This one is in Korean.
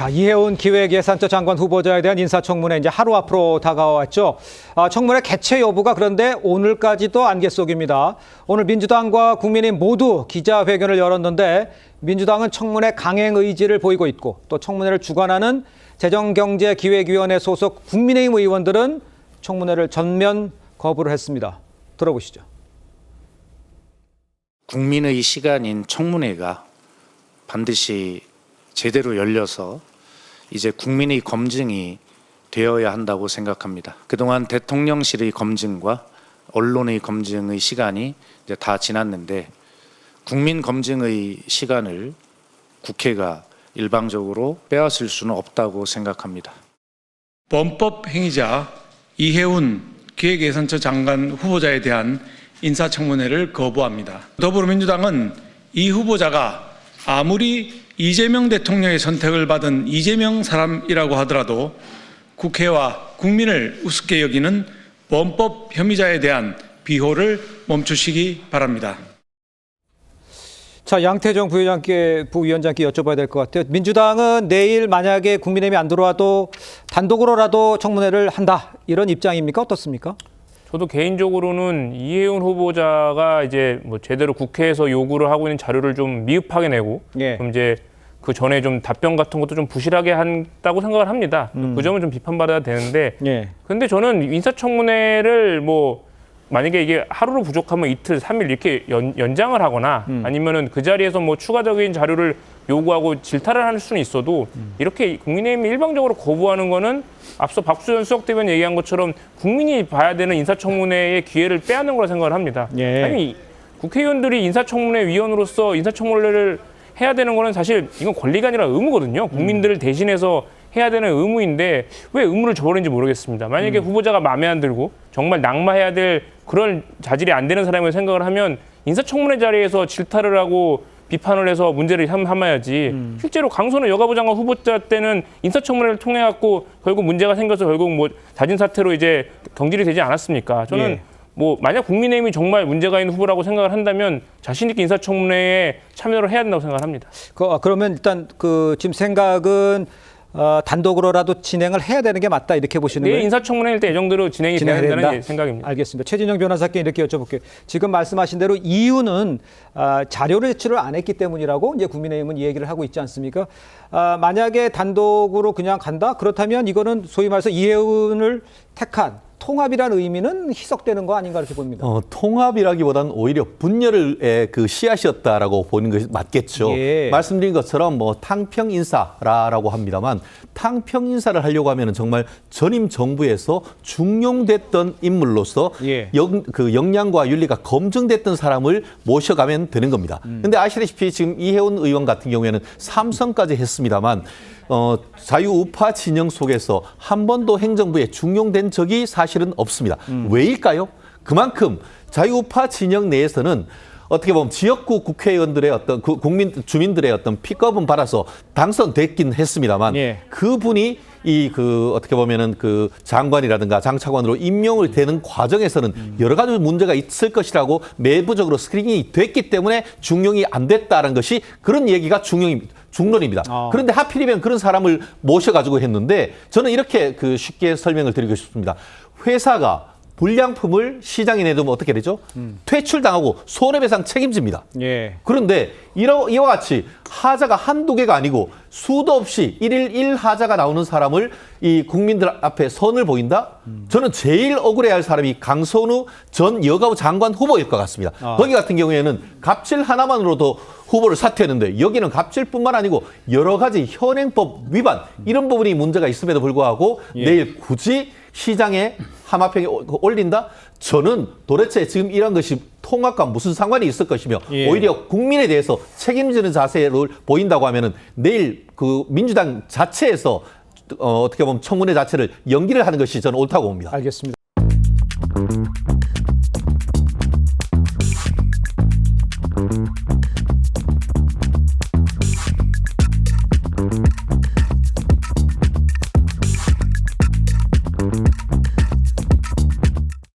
자, 이해운 기획예산처 장관 후보자에 대한 인사청문회 이제 하루 앞으로 다가왔죠. 청문회 개최 여부가 그런데 오늘까지도 안개 속입니다. 오늘 민주당과 국민의힘 모두 기자회견을 열었는데 민주당은 청문회 강행 의지를 보이고 있고 또 청문회를 주관하는 재정경제기획위원회 소속 국민의힘 의원들은 청문회를 전면 거부를 했습니다. 들어보시죠. 국민의 시간인 청문회가 반드시 제대로 열려서 이제 국민의 검증이 되어야 한다고 생각합니다. 그동안 대통령실의 검증과 언론의 검증의 시간이 이제 다 지났는데 국민 검증의 시간을 국회가 일방적으로 빼앗을 수는 없다고 생각합니다. 범법 행위자 이해운 기획예산처 장관 후보자에 대한 인사청문회를 거부합니다. 더불어민주당은 이 후보자가 아무리 이재명 대통령의 선택을 받은 이재명 사람이라고 하더라도 국회와 국민을 우습게 여기는 범법 혐의자에 대한 비호를 멈추시기 바랍니다. 자, 양태정 부위원장께 여쭤봐야 될 것 같아요. 민주당은 내일 만약에 국민의힘이 안 들어와도 단독으로라도 청문회를 한다, 이런 입장입니까? 어떻습니까? 저도 개인적으로는 이해운 후보자가 이제 뭐 제대로 국회에서 요구를 하고 있는 자료를 좀 미흡하게 내고 그럼 이제 그 전에 좀 답변 같은 것도 좀 부실하게 한다고 생각을 합니다. 그 점은 좀 비판받아야 되는데 근데 저는 인사청문회를 뭐 만약에 이게 하루로 부족하면 이틀, 3일 이렇게 연장을 하거나 아니면은 그 자리에서 뭐 추가적인 자료를 요구하고 질타를 할 수는 있어도 이렇게 국민의힘이 일방적으로 거부하는 거는 앞서 박수현 수석대변인 얘기한 것처럼 국민이 봐야 되는 인사청문회의 기회를 빼앗는 거라 생각을 합니다. 아니 국회의원들이 인사청문회 위원으로서 인사청문회를 해야 되는 거는 사실 이건 권리가 아니라 의무거든요. 국민들을 대신해서 해야 되는 의무인데 왜 의무를 저버리는지 모르겠습니다. 만약에 후보자가 마음에 안 들고 정말 낙마해야 될 그런 자질이 안 되는 사람이라고 생각을 하면 인사청문회 자리에서 질타를 하고 비판을 해서 문제를 삼아야지. 실제로 강선우 여가부 장관 후보자 때는 인사청문회를 통해 갖고 결국 문제가 생겨서 결국 뭐 자진 사퇴로 이제 경질이 되지 않았습니까? 저는 뭐 만약 국민의힘이 정말 문제가 있는 후보라고 생각을 한다면 자신 있게 인사청문회에 참여를 해야 된다고 생각을 합니다. 그러면 일단 지금 생각은 단독으로라도 진행을 해야 되는 게 맞다, 이렇게 보시는 거예요? 네, 인사청문회일 때 예정대로 진행이 돼야 된다는 생각입니다. 알겠습니다. 최진영 변호사께 이렇게 여쭤볼게요. 지금 말씀하신 대로 이유는 자료를 제출을 안 했기 때문이라고 이제 국민의힘은 얘기를 하고 있지 않습니까? 만약에 단독으로 그냥 간다? 그렇다면 이거는 소위 말해서 이해운을 택한 통합이라는 의미는 희석되는 거 아닌가 이렇게 봅니다. 통합이라기보다는 오히려 분열의 그 씨앗이었다라고 보는 것이 맞겠죠. 말씀드린 것처럼 뭐 탕평 인사라고 합니다만 탕평 인사를 하려고 하면 정말 전임 정부에서 중용됐던 인물로서 그 역량과 윤리가 검증됐던 사람을 모셔가면 되는 겁니다. 그런데 아시다시피 지금 이해운 의원 같은 경우에는 삼선까지 했습니다만 자유우파 진영 속에서 한 번도 행정부에 중용된 적이 사실은 없습니다. 왜일까요? 그만큼 자유우파 진영 내에서는 어떻게 보면 지역구 국회의원들의 어떤 주민들의 어떤 픽업은 받아서 당선됐긴 했습니다만 그분이 어떻게 보면은 그 장관이라든가 장차관으로 임명을 되는 과정에서는 여러 가지 문제가 있을 것이라고 내부적으로 스크린이 됐기 때문에 중용이 안 됐다는 것이 그런 얘기가 중론입니다. 그런데 하필이면 그런 사람을 모셔가지고 했는데 저는 이렇게 쉽게 설명을 드리고 싶습니다. 회사가 불량품을 시장에 내두면 어떻게 되죠? 퇴출당하고 손해배상 책임집니다. 그런데 이와 같이 하자가 한두 개가 아니고 수도 없이 일일 1하자가 나오는 사람을 이 국민들 앞에 선을 보인다? 저는 제일 억울해할 사람이 강선우 전 여가부 장관 후보일 것 같습니다. 거기 같은 경우에는 갑질 하나만으로도 후보를 사퇴했는데 여기는 갑질뿐만 아니고 여러 가지 현행법 위반 이런 부분이 문제가 있음에도 불구하고 내일 굳이 시장에 하마평에 올린다? 저는 도대체 지금 이런 것이 통합과 무슨 상관이 있을 것이며 오히려 국민에 대해서 책임지는 자세를 보인다고 하면은 내일 그 민주당 자체에서 어떻게 보면 청문회 자체를 연기를 하는 것이 저는 옳다고 봅니다. 알겠습니다.